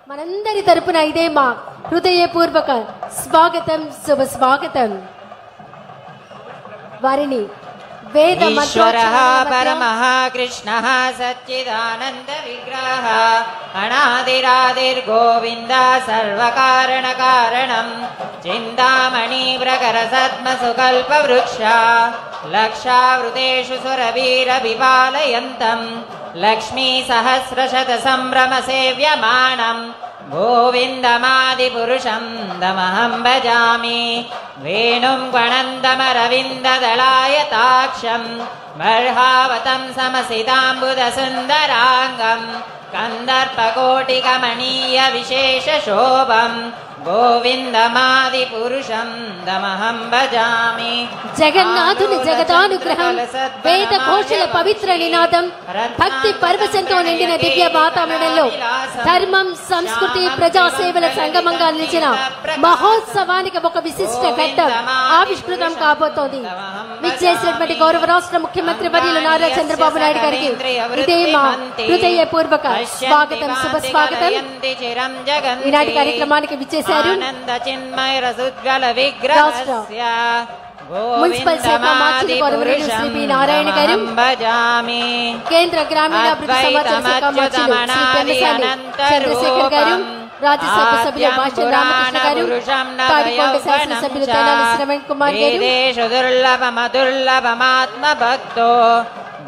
మనందరి తరపున ఇదే మా హృదయపూర్వక స్వాగతం, శుభ స్వాగతం. వారిని వేద ఈశ్వరః పరమః కృష్ణః సచ్చిదానంద విగ్రహః అనాదిరాదిర్గోవింద సర్వకారణ కారణం చింతామణి ప్రకర సద్మసుకల్ప వృక్ష లక్షావృతేషు సురవీర విపాలయంతం లక్ష్మీ సహస్రశత సంభ్రమ సేవ్యమానం గోవిందమాది పురుషం దమహం భజామి. వేణుం గణందమరవిందదళాయతాక్షం బర్హావతం సమసితాంబుద సుందరాంగం కందర్పకోటికమణీయ విశేష శోభం గోవిందమాది పురుషం దమహం భజామి. జగన్నాథుని జగదానుగ్రహం, వేద ఘోషల పవిత్ర నినాదం, భక్తి పరవశంతో నిండిన దివ్య వాతావరణంలో ధర్మం, సంస్కృతి, ప్రజాసేవల సంగమంగా నిలిచిన మహోత్సవానికి ఒక విశిష్ట ఘట్టం ఆవిష్కృతం కాబోతోంది. విచ్చేసినటువంటి గౌరవ రాష్ట్ర ముఖ్యమంత్రి వర్యులు నారా చంద్రబాబు నాయుడు గారికి ఇదే మా హృదయపూర్వక స్వాగతం, శుభ స్వాగతం. ఈనాటి కార్యక్రమానికి విచ్చేశారు మున్సిపల్ శాఖ మార్చి గౌరవనీయులు శ్రీ పి. నారాయణ గారు, కేంద్ర గ్రామీణాభివృద్ధి సమాచార శాఖ మార్చులు శ్రీ పెమ్మసాని చంద్రశేఖర్ గారు, రాజ్యసభ సభ్యులు భాష్యం రామకృష్ణ గారు, తాడికొండ శాసనసభ్యులు తెనాలి శ్రవణ్ కుమార్ గారు. దుర్లభమాత్మభక్తో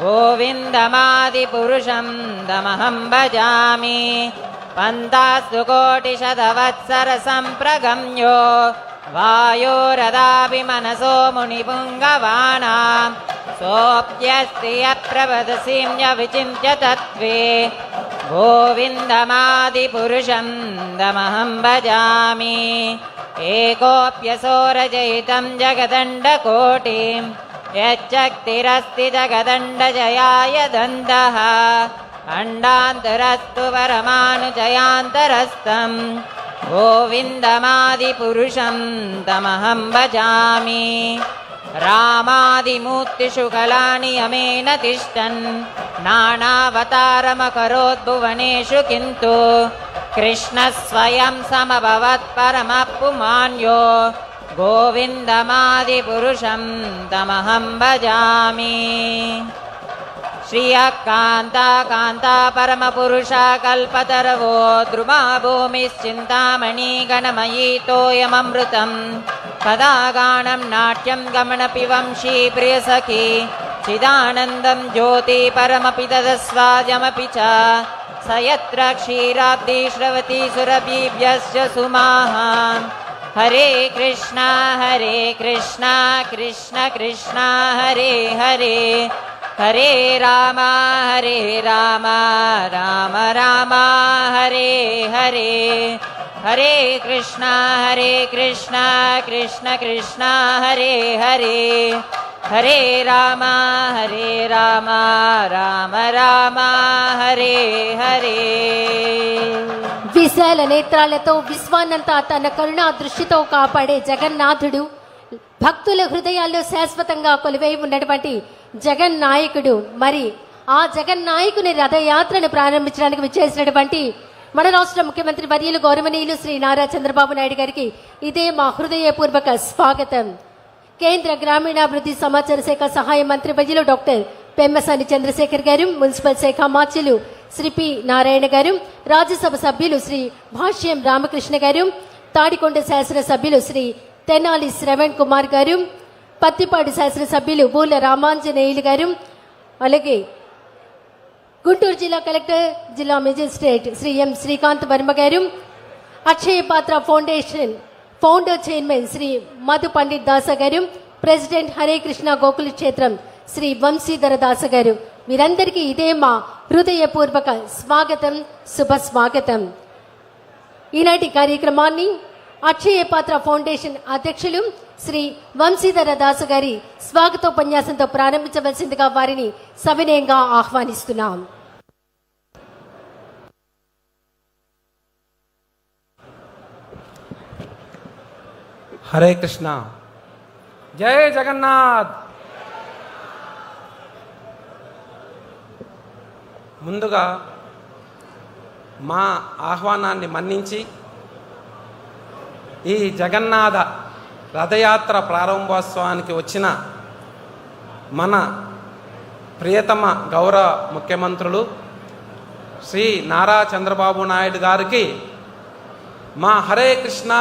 గోవిందమాది పురుషం దమహం భజామి. పంతాస్తు కోటి శతవత్సర సంప్రగమ్యో వాయోరదాపి మనసో మునిపుంగవానాం సోప్యస్తి యప్రవదసీమ్య విచింత్య తత్వే గోవిందమాది పురుషం దమహం భజామి. ఏకోప్యసోరజయితం జగదండకోటిం యచ్చక్తిరస్తి జగదండజయాయ దందః అండాంతరస్తు పరమానుజయాంతరస్తం గోవిందమాది పురుషం తమహం భజామి. రామాదిమూర్తిషు కళాని యమేన తిష్టన్ నానావతారమకరోద్భువనేషు కింతు కృష్ణః స్వయం సమభవత్ పరమః పుమాన్యో గోవిందమాది పురుషం తమహం భజామి. శ్రియకాంతా కాంతా పరమ పురుష కల్పతరవో ద్రుమా భూమిశ్చింతామణి గణమయీ తోయమమృతం పదాగానం నాట్యం గమనపి వంశీ ప్రియసఖీ చిదానందం జ్యోతి పరమపి తదస్వాద్యమపి చ సయత్ర క్షీరాబ్ది శ్రవతి సురభిభ్యశ్చ సుమాః. హరే కృష్ణ కృష్ణ కృష్ణ హరే హరే హరే రామ రామ రామ హరే హరే. హరే కృష్ణ కృష్ణ కృష్ణ హరే హరే హరే రామ రామ రామ హరే హరే. విశాల నేత్రాలతో విశ్వాన్నంతా తన కరుణా దృష్టితో కాపాడే జగన్నాథుడు, భక్తుల హృదయాల్లో శాశ్వతంగా కొలువై ఉన్నటువంటి జగన్నాయకుడు. మరి ఆ జగన్నాయకుని రథయాత్రను ప్రారంభించడానికి విచ్చేసినటువంటి మన రాష్ట్ర ముఖ్యమంత్రి వర్యులు గౌరవనీయులు శ్రీ నారా చంద్రబాబు నాయుడు గారికి ఇదే మా హృదయపూర్వక స్వాగతం. కేంద్ర గ్రామీణాభివృద్ధి సమాచార శాఖ సహాయ మంత్రి వర్యులు డాక్టర్ పెమ్మసాని చంద్రశేఖర్ గారు, మున్సిపల్ శాఖ మార్చులు శ్రీ పి. నారాయణ గారు, రాజ్యసభ సభ్యులు శ్రీ భాష్యం రామకృష్ణ గారు, తాడికొండ శాసనసభ్యులు శ్రీ తెనాలి శ్రవణ్ కుమార్ గారు, పత్తిపాడు శాసనసభ్యులు బూల రామాంజనేయులు గారు, అలాగే గుంటూరు జిల్లా కలెక్టర్, జిల్లా magistrate Shri M Srikanth Varma garu, Akshaya Patra foundation founder chairman Shri Madhu Pandit Dasa garu, president Hare Krishna Gokula క్షేత్రం శ్రీ వంశీధర దాస గారు, వీరందరికీ ఇదే మా హృదయపూర్వక స్వాగతం, శుభ స్వాగతం. ఈనాటి కార్యక్రమాన్ని అక్షయ పాత్ర ఫౌండేషన్ అధ్యక్షులు శ్రీ వంశీధర దాసు గారి స్వాగతోపన్యాసంతో ప్రారంభించవలసిందిగా వారిని సవినయంగా ఆహ్వానిస్తున్నాం. హరే కృష్ణ. జై జగన్నాథ్. ముందుగా మా ఆహ్వానాన్ని మన్నించి ఈ జగన్నాథ రథయాత్ర ప్రారంభోత్సవానికి వచ్చిన మన ప్రియతమ గౌరవ ముఖ్యమంత్రులు శ్రీ నారా చంద్రబాబు నాయుడు గారికి మా హరే కృష్ణ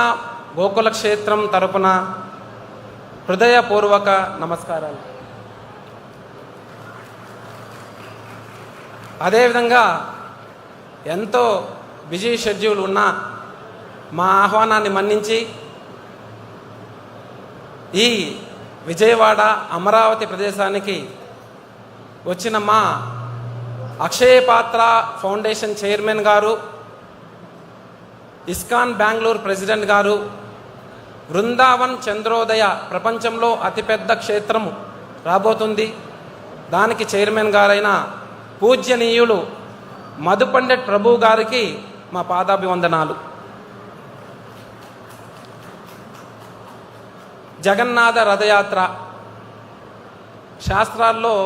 గోకుల క్షేత్రం తరపున హృదయపూర్వక నమస్కారాలు. అదేవిధంగా ఎంతో బిజీ షెడ్యూల్ ఉన్న మా ఆహ్వానాన్ని మన్నించి ఈ విజయవాడ అమరావతి ప్రదేశానికి వచ్చిన మా అక్షయపాత్ర ఫౌండేషన్ చైర్మన్ గారు, ఇస్కాన్ బెంగళూరు ప్రెసిడెంట్ గారు, బృందావన్ చంద్రోదయ ప్రపంచంలో అతిపెద్ద క్షేత్రము రాబోతుంది, దానికి చైర్మన్ గారైన పూజ్యనీయులు మధుపండిట్ ప్రభు గారికి మా పాదాభివందనాలు. జగన్నాథ రథయాత్ర శాస్త్రాల్లో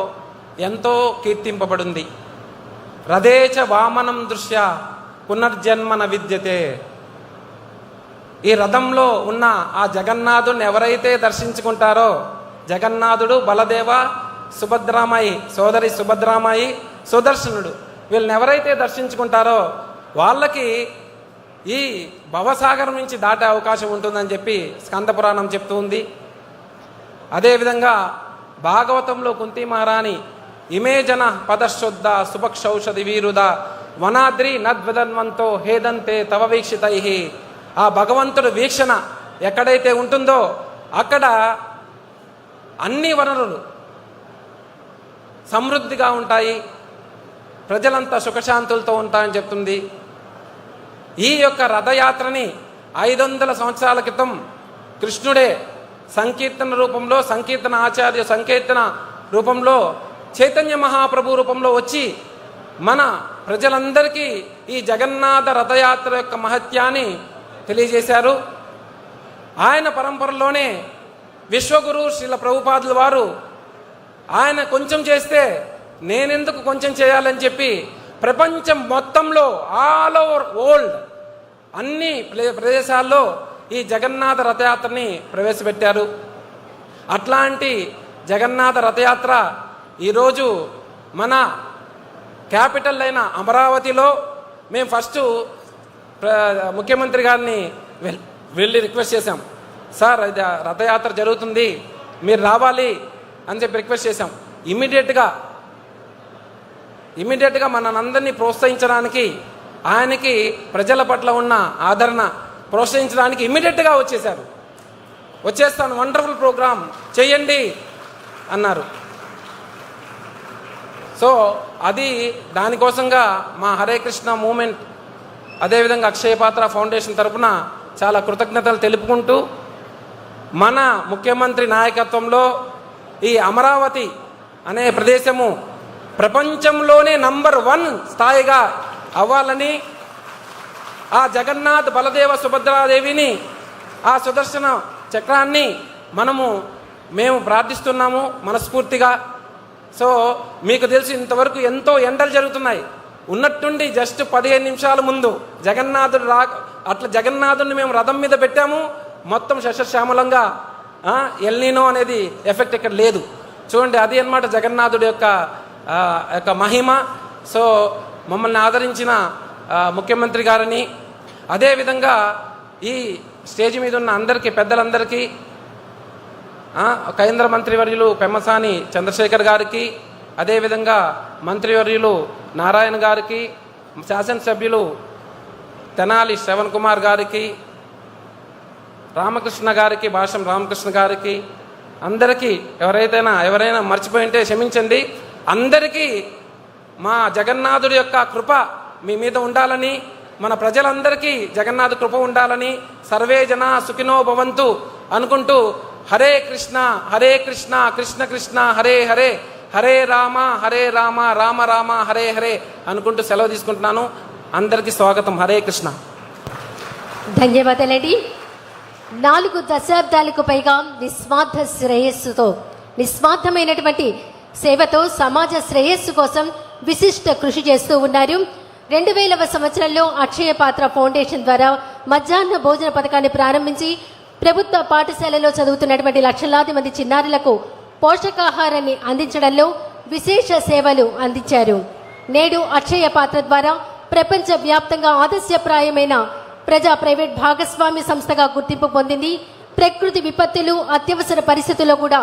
ఎంతో కీర్తింపబడింది. రథేచ వామనం దృశ్య పునర్జన్మన విద్యతే. ఈ రథంలో ఉన్న ఆ జగన్నాథుని ఎవరైతే దర్శించుకుంటారో, జగన్నాథుడు, బలదేవ, సుభద్రామాయి సోదరి సుభద్రామాయి, సుదర్శనుడు, వీళ్ళని ఎవరైతే దర్శించుకుంటారో వాళ్ళకి ఈ భవసాగరం నుంచి దాటే అవకాశం ఉంటుందని చెప్పి స్కంద పురాణం చెప్తూ ఉంది. అదేవిధంగా భాగవతంలో కుంతి మహారాణి ఇమే జన పదశుద్ధ సుభక్షౌషధి వీరుద వనాద్రి నద్వదన్వంతో హేదంతే తవ వీక్షితై. ఆ భగవంతుడు వీక్షణ ఎక్కడైతే ఉంటుందో అక్కడ అన్ని వనరులు సమృద్ధిగా ఉంటాయి, ప్రజలంతా సుఖశాంతులతో ఉంటాయని చెప్తుంది. ఈ యొక్క రథయాత్రని 500 సంవత్సరాల క్రితం కృష్ణుడే సంకీర్తన రూపంలో, సంకీర్తన ఆచార్య సంకీర్తన రూపంలో, చైతన్య మహాప్రభు రూపంలో వచ్చి మన ప్రజలందరికీ ఈ జగన్నాథ రథయాత్ర యొక్క మహత్యాన్ని తెలియజేశారు. ఆయన పరంపరలోనే విశ్వగురు శ్రీల ప్రభుపాదుల వారు ఆయన కొంచెం చేస్తే నేనెందుకు కొంచెం చేయాలని చెప్పి ప్రపంచం మొత్తంలో ఆల్ ఓవర్ వరల్డ్ అన్ని ప్రదేశాల్లో ఈ జగన్నాథ రథయాత్రని ప్రవేశపెట్టారు. అట్లాంటి జగన్నాథ రథయాత్ర ఈరోజు మన క్యాపిటల్ అయిన అమరావతిలో మేము ఫస్ట్ ముఖ్యమంత్రి గారిని వెళ్ళి రిక్వెస్ట్ చేశాం. సార్ ఇది రథయాత్ర జరుగుతుంది, మీరు రావాలి అని చెప్పి రిక్వెస్ట్ చేశాం. ఇమీడియట్గా మనందరినీ ప్రోత్సహించడానికి, ఆయనకి ప్రజల పట్ల ఉన్న ఆదరణ ప్రోత్సహించడానికి ఇమీడియట్గా వచ్చేశారు. వచ్చేస్తాను, వండర్ఫుల్ ప్రోగ్రామ్ చేయండి అన్నారు. సో అది దానికోసంగా మా హరే కృష్ణ మూమెంట్, అదేవిధంగా అక్షయపాత్ర ఫౌండేషన్ తరఫున చాలా కృతజ్ఞతలు తెలుపుకుంటూ, మన ముఖ్యమంత్రి నాయకత్వంలో ఈ అమరావతి అనే ప్రదేశము ప్రపంచంలోనే నంబర్ 1 స్థాయిగా అవ్వాలని, ఆ జగన్నాథ్ బలదేవ సుభద్రాదేవిని, ఆ సుదర్శన చక్రాన్ని మేము ప్రార్థిస్తున్నాము మనస్ఫూర్తిగా. సో మీకు తెలుసు ఇంతవరకు ఎంతో ఎండలు జరుగుతున్నాయి. ఉన్నట్టుండి జస్ట్ 15 నిమిషాల ముందు జగన్నాథుడు అట్లా జగన్నాథుడిని మేము రథం మీద పెట్టాము. మొత్తం శశశ్యామలంగా, ఎల్నీనో అనేది ఎఫెక్ట్ ఇక్కడ లేదు. చూడండి, అది అన్నమాట జగన్నాథుడి యొక్క మహిమ. సో మమ్మల్ని ఆదరించిన ముఖ్యమంత్రి గారిని, అదేవిధంగా ఈ స్టేజ్ మీద ఉన్న అందరికీ, పెద్దలందరికీ, కేంద్ర మంత్రివర్యులు పెమ్మసాని చంద్రశేఖర్ గారికి, అదేవిధంగా మంత్రివర్యులు నారాయణ గారికి, శాసనసభ్యులు తెనాలి శ్రవణ్ కుమార్ గారికి, రామకృష్ణ గారికి, భాషం రామకృష్ణ గారికి, అందరికీ ఎవరైనా మర్చిపోయింటే క్షమించండి. అందరికీ మా జగన్నాథుడి యొక్క కృప మీ మీద ఉండాలని, మన ప్రజలందరికీ జగన్నాథ కృప ఉండాలని, సర్వే జన సుఖినో భవంతు అనుకుంటూ హరే కృష్ణ కృష్ణ కృష్ణ హరే హరే, హరే రామ రామ రామ హరే హరే అనుకుంటూ సెలవు తీసుకుంటున్నాను. అందరికీ స్వాగతం. హరే కృష్ణ. ధన్యవాదాలండి. 4 దశాబ్దాలకు పైగా నిస్వార్థ శ్రేయస్సుతో, నిస్వార్థమైనటువంటి సేవతో సమాజ శ్రేయస్సు కోసం విశిష్ట కృషి చేస్తూ ఉన్నారు. 2000వ సంవత్సరంలో అక్షయ పాత్ర ఫౌండేషన్ ద్వారా మధ్యాహ్న భోజన పథకాన్ని ప్రారంభించి ప్రభుత్వ పాఠశాలలో చదువుతున్నటువంటి లక్షలాది మంది చిన్నారులకు పోషకాహారాన్ని అందించడంలో విశేష సేవలు అందించారు. నేడు అక్షయ పాత్ర ద్వారా ప్రపంచ వ్యాప్తంగా ఆదర్శప్రాయమైన ప్రజా ప్రైవేట్ భాగస్వామ్య సంస్థగా గుర్తింపు పొందింది. ప్రకృతి విపత్తులు, అత్యవసర పరిస్థితుల్లో కూడా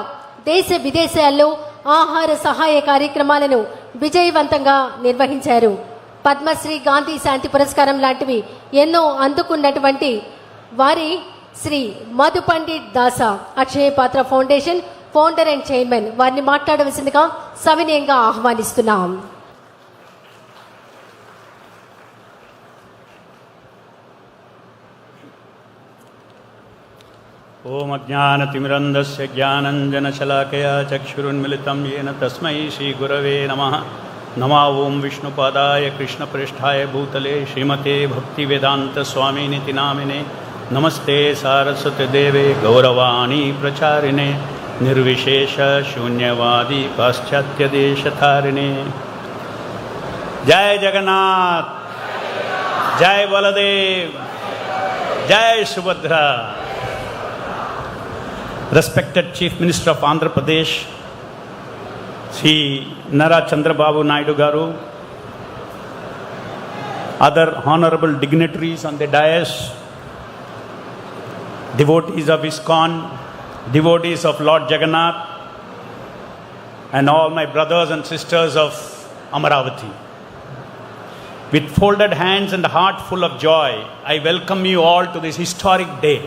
దేశ విదేశాల్లో ఆహార సహాయ కార్యక్రమాలను విజయవంతంగా నిర్వహించారు. పద్మశ్రీ, గాంధీ శాంతి పురస్కారం లాంటివి ఎన్నో అందుకున్నటువంటి వారి శ్రీ మధు పండిట్ దాసా అక్షయ Patra foundation founder and chairman వారిని మాట్లాడవలసిందిగా సవినయంగా ఆహ్వానిస్తున్నాం. ఓం అజ్ఞానతిమిరంధస్య జ్ఞానంజనశలాకయా చక్షురున్మిళితం येन తస్మై శ్రీగురవే నమః. నమో ఓం విష్ణుపాదాయ కృష్ణప్రేష్ఠాయ భూతలే శ్రీమతే భక్తివేదాంతస్వామినితి నామినే. నమస్తే సారస్వతి దేవే గౌరవాణి ప్రచారిణే నిర్విశేష శూన్యవాది పాశ్చాత్యదేశతారిణే. జయ జగన్నాథ్, జయ బలదేవ్, జయ Subhadra. Respected Chief Minister of Andhra Pradesh, Sri Nara Chandrababu Naidu Garu, other honorable dignitaries on the dais, devotees of ISKCON, devotees of Lord Jagannath, and all my brothers and sisters of Amaravati. With folded hands and a heart full of joy, I welcome you all to this historic day.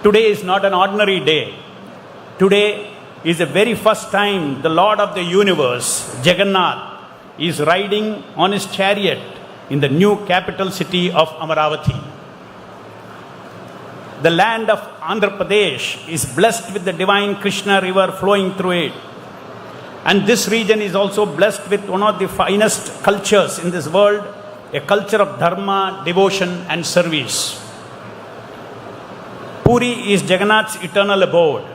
Today is not an ordinary day. Today is the very first time the Lord of the universe, Jagannath, is riding on his chariot in the new capital city of Amaravati. The land of Andhra Pradesh is blessed with the divine Krishna river flowing through it. And this region is also blessed with one of the finest cultures in this world, a culture of dharma, devotion and service. Puri is Jagannath's eternal abode.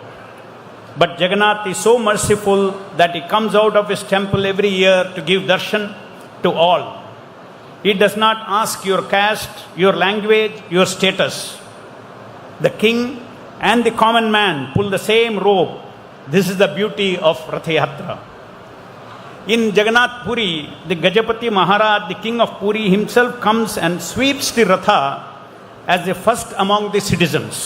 But Jagannath is so merciful that he comes out of his temple every year to give darshan to all. He does not ask your caste, your language, your status. The king and the common man pull the same rope. This is the beauty of Rath Yatra. In Jagannath Puri, the Gajapati Maharaj, the king of Puri himself comes and sweeps the Ratha as the first among the citizens.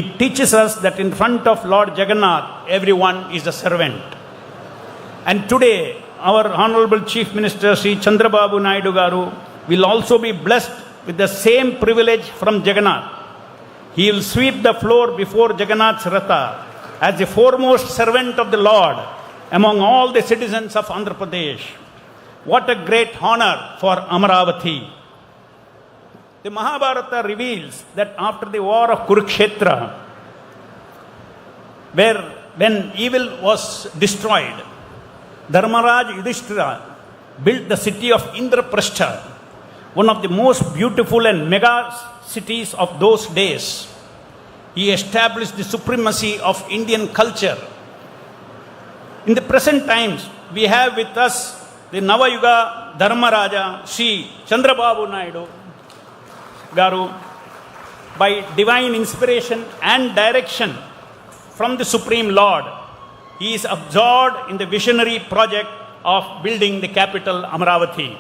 It teaches us that in front of Lord Jagannath, everyone is a servant. And today, our Honorable Chief Minister Sri Chandrababu Naidu Garu will also be blessed with the same privilege from Jagannath. He will sweep the floor before Jagannath's Ratha as the foremost servant of the Lord among all the citizens of Andhra Pradesh. What a great honor for Amaravati. The Mahabharata reveals that after the war of Kurukshetra, when evil was destroyed, Dharmaraj Yudhishthira built the city of Indraprastha, one of the most beautiful and mega cities of those days. He established the supremacy of Indian culture. In the present times, we have with us the Navayuga Dharmaraja Sri Chandrababu Naidu Garu. By divine inspiration and direction from the Supreme Lord, he is absorbed in the visionary project of building the capital Amaravati.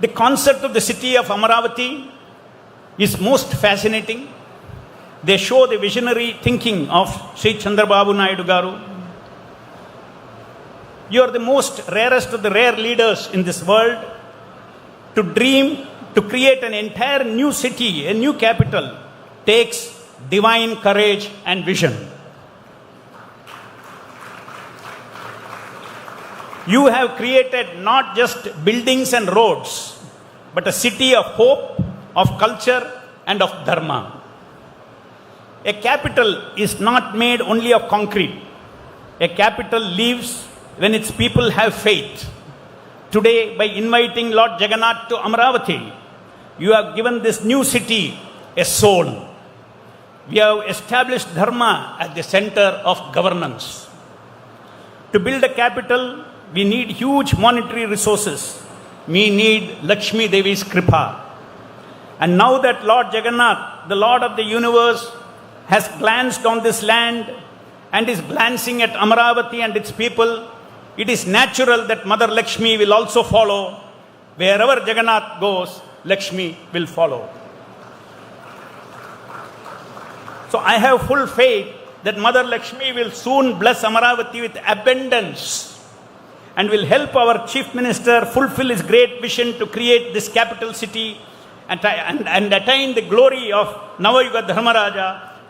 The concept of the city of Amaravati is most fascinating. They show the visionary thinking of Sri Chandrababu Naidu Garu. You are the most rarest of the rare leaders in this world. To dream, to create an entire new city, a new capital, takes divine courage and vision. You have created not just buildings and roads, but a city of hope, of culture, and of dharma. A capital is not made only of concrete. A capital lives when its people have faith. Today, by inviting Lord Jagannath to Amaravati, you have given this new city a soul. We have established dharma at the center of governance. To build a capital, we need huge monetary resources. We need Lakshmi Devi's kripa. And now that Lord Jagannath, the Lord of the universe, has glanced on this land and is glancing at Amaravati and its people, it is natural that Mother Lakshmi will also follow. Wherever Jagannath goes, Lakshmi will follow. So I have full faith that Mother Lakshmi will soon bless Amaravati with abundance and will help our Chief Minister fulfill his great vision to create this capital city and attain the glory of Navayuga Dharmaraja,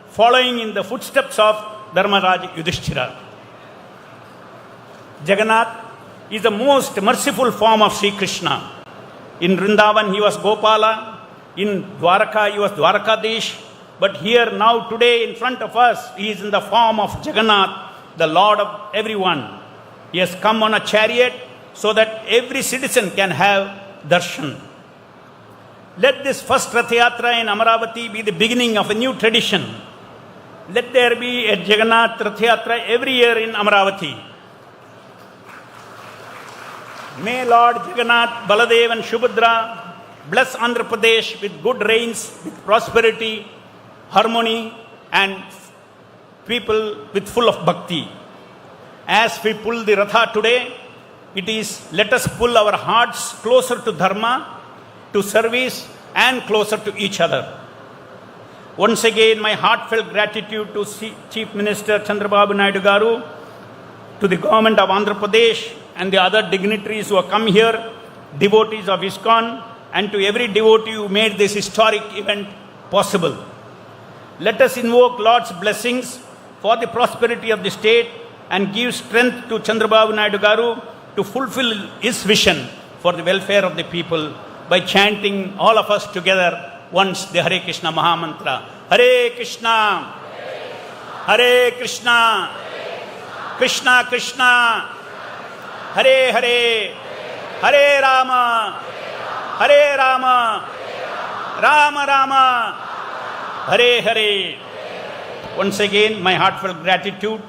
following in the footsteps of Dharmaraja Yudhishthira. Jagannath is the most merciful form of Sri Krishna. In Vrindavan he was Gopala, in Dwaraka he was Dwarakadesh, but here now today in front of us he is in the form of Jagannath, the Lord of everyone. He has come on a chariot so that every citizen can have darshan. Let this first Rath Yatra in Amaravati be the beginning of a new tradition. Let there be a Jagannath Rath Yatra every year in Amaravati. May Lord Jagannath, Baladev and Subhadra bless Andhra Pradesh with good rains, with prosperity, harmony and people with full of bhakti. As we pull the Ratha today, it is let us pull our hearts closer to Dharma, to service and closer to each other. Once again, my heartfelt gratitude to Chief Minister Chandrababu Naidu Garu, to the government of Andhra Pradesh and the other dignitaries who have come here, devotees of ISKCON, and to every devotee who made this historic event possible. Let us invoke Lord's blessings for the prosperity of the state and give strength to Chandrababu Naidu Garu to fulfill his vision for the welfare of the people by chanting all of us together once the Hare Krishna Mahamantra. Hare Krishna, Hare Krishna, Krishna Krishna, Hare Hare, Hare Rama, Hare Rama, Rama Rama, Hare Hare. Once again, my heartfelt gratitude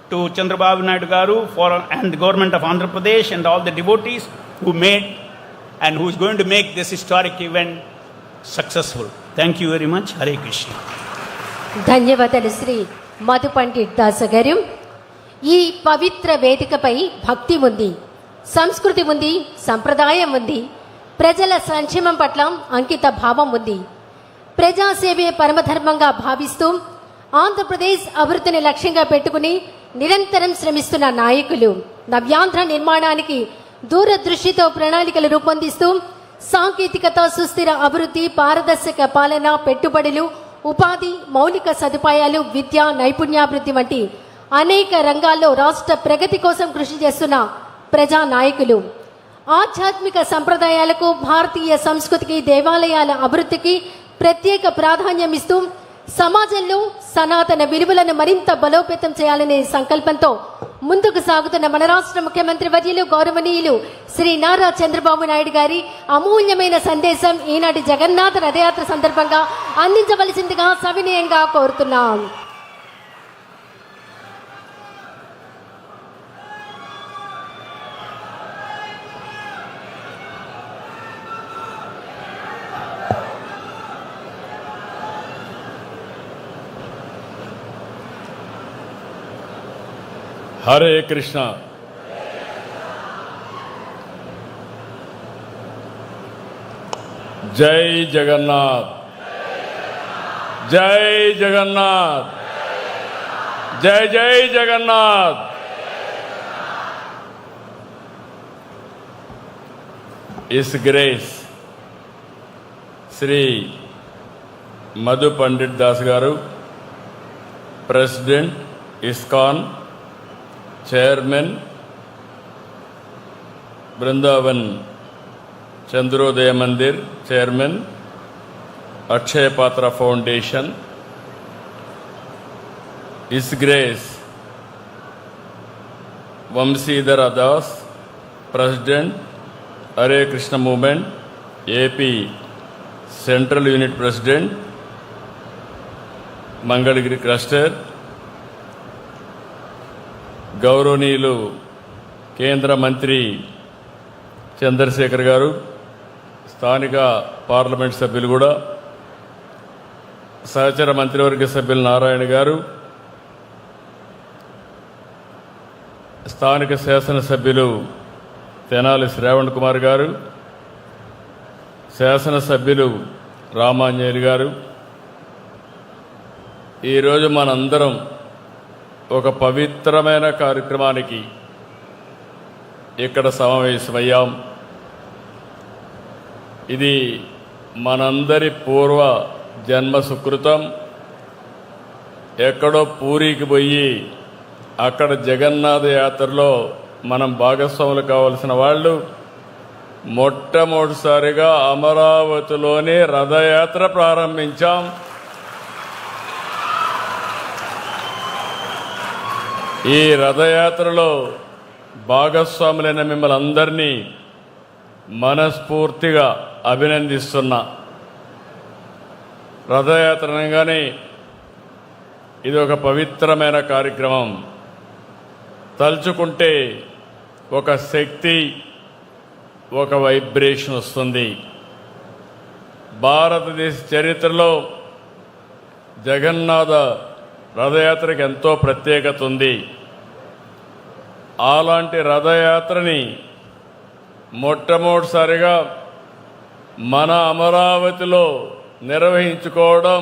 to Chandrababu Naidu Garu and the government of Andhra Pradesh and all the devotees who made and who is going to make this historic event successful. Thank you very much. Hare Krishna. ధన్యవాదాలు శ్రీ మధు పండిట్ దాస గారు. ఈ పవిత్ర వేదికపై భక్తి ఉంది, సంస్కృతి ఉంది, సంప్రదాయం ఉంది, ప్రజల సంక్షేమం పట్ల అంకిత భావం ఉంది. ప్రజాసేవే పరమధర్మంగా భావిస్తూ ఆంధ్రప్రదేశ్ అభివృద్ధిని లక్ష్యంగా పెట్టుకుని నిరంతరం శ్రమిస్తున్న నాయకులు, నవ్యాంధ్ర నిర్మాణానికి దూరదృష్టితో ప్రణాళికలు రూపొందిస్తూ సాంకేతికత, సుస్థిర అభివృద్ధి, పారదర్శక పాలన, పెట్టుబడులు, ఉపాధి, మౌలిక సదుపాయాలు, విద్య, నైపుణ్యాభివృద్ధి వంటి అనేక రంగాల్లో రాష్ట్ర ప్రగతి కోసం కృషి చేస్తున్న ప్రజా నాయకులు, ఆధ్యాత్మిక సంప్రదాయాలకు, భారతీయ సంస్కృతికి, దేవాలయాల అభివృద్ధికి ప్రత్యేక ప్రాధాన్యం ఇస్తూ సమాజంలో సనాతన విలువలను మరింత బలోపేతం చేయాలనే సంకల్పంతో ముందుకు సాగుతున్న మన రాష్ట్ర ముఖ్యమంత్రి వర్యులు గౌరవనీయులు శ్రీ నారా చంద్రబాబు నాయుడు గారి అమూల్యమైన సందేశం ఈనాటి జగన్నాథ రథయాత్ర సందర్భంగా అందించవలసిందిగా సవినయంగా కోరుతున్నాం. हरे कृष्णा। जय जगन्नाथ, जय जगन्नाथ, जय जय Jagannath. His grace Shri Madhu Pandit Das garu, president ISKCON, chairman Vrindavan Chandrodaya Mandir, chairman Akshaya Patra foundation, his grace Vanshidhar Das, president Hare Krishna movement AP central unit president Mangalagiri cluster, గౌరవనీయులు కేంద్ర మంత్రి చంద్రశేఖర్ గారు, స్థానిక పార్లమెంట్ సభ్యులు కూడా, సహచర మంత్రివర్గ సభ్యులు నారాయణ గారు, స్థానిక శాసనసభ్యులు తెనాలి శ్రావణ్ కుమార్ గారు, శాసనసభ్యులు రామాంజనేయులు గారు, ఈరోజు మనందరం ఒక పవిత్రమైన కార్యక్రమానికి ఇక్కడ సమావేశమయ్యాం. ఇది మనందరి పూర్వ జన్మ సుకృతం. ఎక్కడో పూరికి పోయి అక్కడ జగన్నాథ యాత్రలో మనం భాగస్వాములు కావలసిన వాళ్ళు మొట్టమొదటిసారిగా అమరావతిలోనే రథయాత్ర ప్రారంభించాం. ఈ రథయాత్రలో భాగస్వాములైన మిమ్మల్ని అందరినీ మనస్ఫూర్తిగా అభినందిస్తున్నా. రథయాత్ర అనగానే ఇది ఒక పవిత్రమైన కార్యక్రమం. తలుచుకుంటే ఒక శక్తి, ఒక వైబ్రేషన్ వస్తుంది. భారతదేశ చరిత్రలో జగన్నాథ రథయాత్రకి ఎంతో ప్రత్యేకత ఉంది. అలాంటి రథయాత్రని మొట్టమొదటిసారిగా మన అమరావతిలో నిర్వహించుకోవడం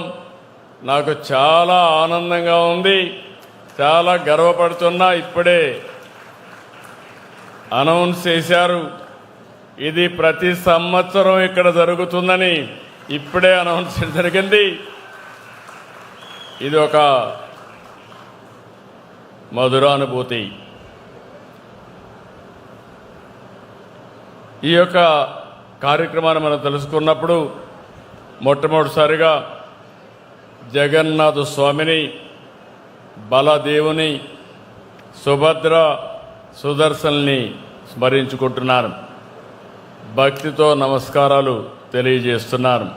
నాకు చాలా ఆనందంగా ఉంది. చాలా గర్వపడుతున్నా. ఇప్పుడే అనౌన్స్ చేశారు, ఇది ప్రతి సంవత్సరం ఇక్కడ జరుగుతుందని. ఇప్పుడే అనౌన్స్ జరిగింది. ఇది ఒక మధురానుభూతి. ఈ యొక్క కార్యక్రమాన్ని మనం తెలుసుకున్నప్పుడు మొట్టమొదటిసారిగా జగన్నాథ స్వామిని, బలదేవుని, సుభద్ర, సుదర్శన్ని స్మరించుకుంటున్నాను. భక్తితో నమస్కారాలు తెలియజేస్తున్నాను.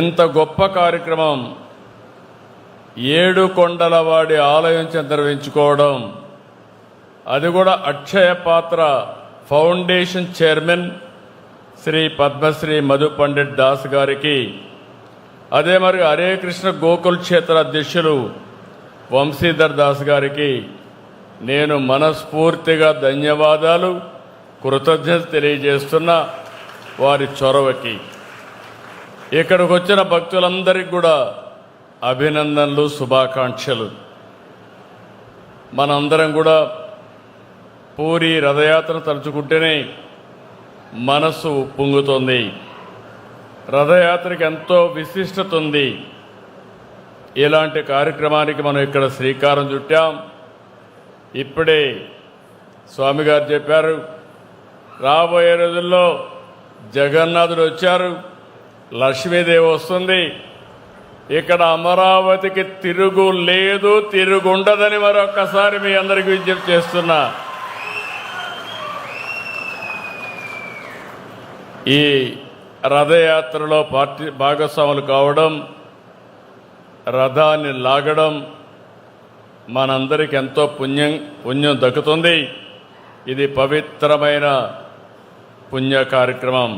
ఇంత గొప్ప కార్యక్రమం 7 కొండలవాడి ఆలయం నిర్వహించుకోవడం, అది కూడా అక్షయ పాత్ర ఫౌండేషన్ చైర్మన్ శ్రీ పద్మశ్రీ మధు పండిట్ దాస్ గారికి, అదే మరి హరే కృష్ణ గోకుల్ క్షేత్ర అధ్యక్షులు వంశీధర్ దాస్ గారికి నేను మనస్ఫూర్తిగా ధన్యవాదాలు, కృతజ్ఞత తెలియజేస్తున్నా. వారి చొరవకి ఇక్కడికి వచ్చిన భక్తులందరికీ కూడా అభినందనలు, శుభాకాంక్షలు. మనందరం కూడా పూరి రథయాత్ర తలుచుకుంటేనే మనస్సు పొంగుతోంది. రథయాత్రకి ఎంతో విశిష్టత ఉంది. ఇలాంటి కార్యక్రమానికి మనం ఇక్కడ శ్రీకారం చుట్టాం. ఇప్పుడే స్వామి గారు చెప్పారు, రాబోయే రోజుల్లో జగన్నాథుడు వచ్చారు, లక్ష్మీదేవి వస్తుంది. ఇక్కడ అమరావతికి తిరుగు లేదు, తిరుగుండదని మరొక్కసారి మీ అందరికీ విజ్ఞప్తి చేస్తున్నా. ఈ రథయాత్రలో భాగస్వాములు కావడం, రథాన్ని లాగడం మనందరికీ ఎంతో పుణ్యం దక్కుతుంది. ఇది పవిత్రమైన పుణ్య కార్యక్రమం.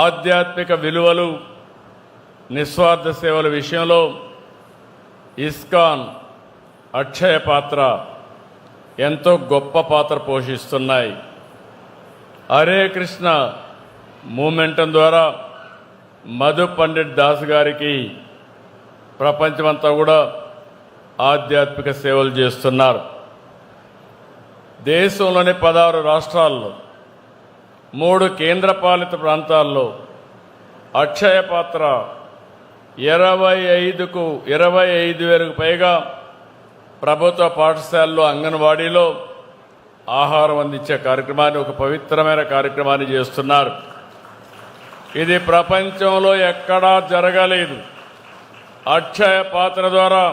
ఆధ్యాత్మిక విలువలు, నిస్వార్థ సేవల విషయంలో ఇస్కాన్, అక్షయ పాత్ర ఎంతో గొప్ప పాత్ర పోషిస్తున్నాయి. హరే కృష్ణ మూమెంటం ద్వారా మధు పండిట్ దాస్ గారికి ప్రపంచమంతా కూడా ఆధ్యాత్మిక సేవలు చేస్తున్నారు. దేశంలోని 16 రాష్ట్రాల్లో 3 కేంద్రపాలిత ప్రాంతాల్లో అక్షయ పాత్ర 25,000కు పైగా ప్రభుత్వ పాఠశాలలో, అంగన్వాడీలో ఆహారం అందించే కార్యక్రమాన్ని, ఒక పవిత్రమైన కార్యక్రమాన్ని చేస్తున్నారు. ఇది ప్రపంచంలో ఎక్కడా జరగలేదు. అక్షయ పాత్ర ద్వారా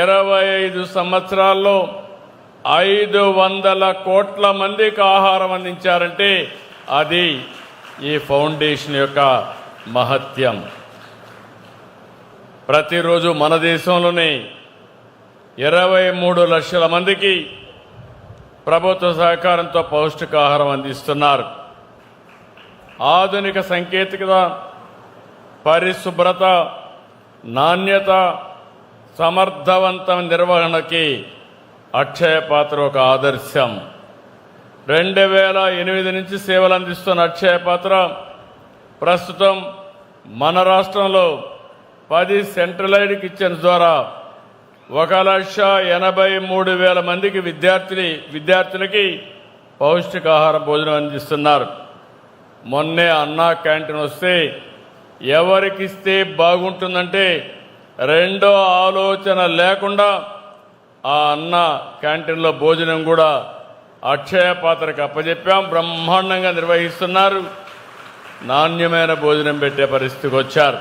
25 సంవత్సరాల్లో 500 కోట్ల మందికి ఆహారం అందించారంటే అది ఈ ఫౌండేషన్ యొక్క మహత్యం. ప్రతిరోజు మన దేశంలోనే 23 లక్షల మందికి ప్రభుత్వ సహకారంతో పౌష్టికాహారం అందిస్తున్నారు. ఆధునిక సాంకేతికత, పరిశుభ్రత, నాణ్యత, సమర్థవంతమైన నిర్వహణకి అక్షయ పాత్ర ఒక ఆదర్శం. 2008 నుంచి సేవలు అందిస్తున్న అక్షయ పాత్ర ప్రస్తుతం మన రాష్ట్రంలో 10 సెంట్రలైజ్డ్ కిచెన్స్ ద్వారా 1,83,000 మందికి విద్యార్థులకి పౌష్టికాహార భోజనం అందిస్తున్నారు. మొన్నే అన్నా క్యాంటీన్ వస్తే ఎవరికిస్తే బాగుంటుందంటే రెండో ఆలోచన లేకుండా ఆ అన్న క్యాంటీన్లో భోజనం కూడా అక్షయ పాత్రకు అప్పచెప్పాం. బ్రహ్మాండంగా నిర్వహిస్తున్నారు. నాణ్యమైన భోజనం పెట్టే పరిస్థితికి వచ్చారు.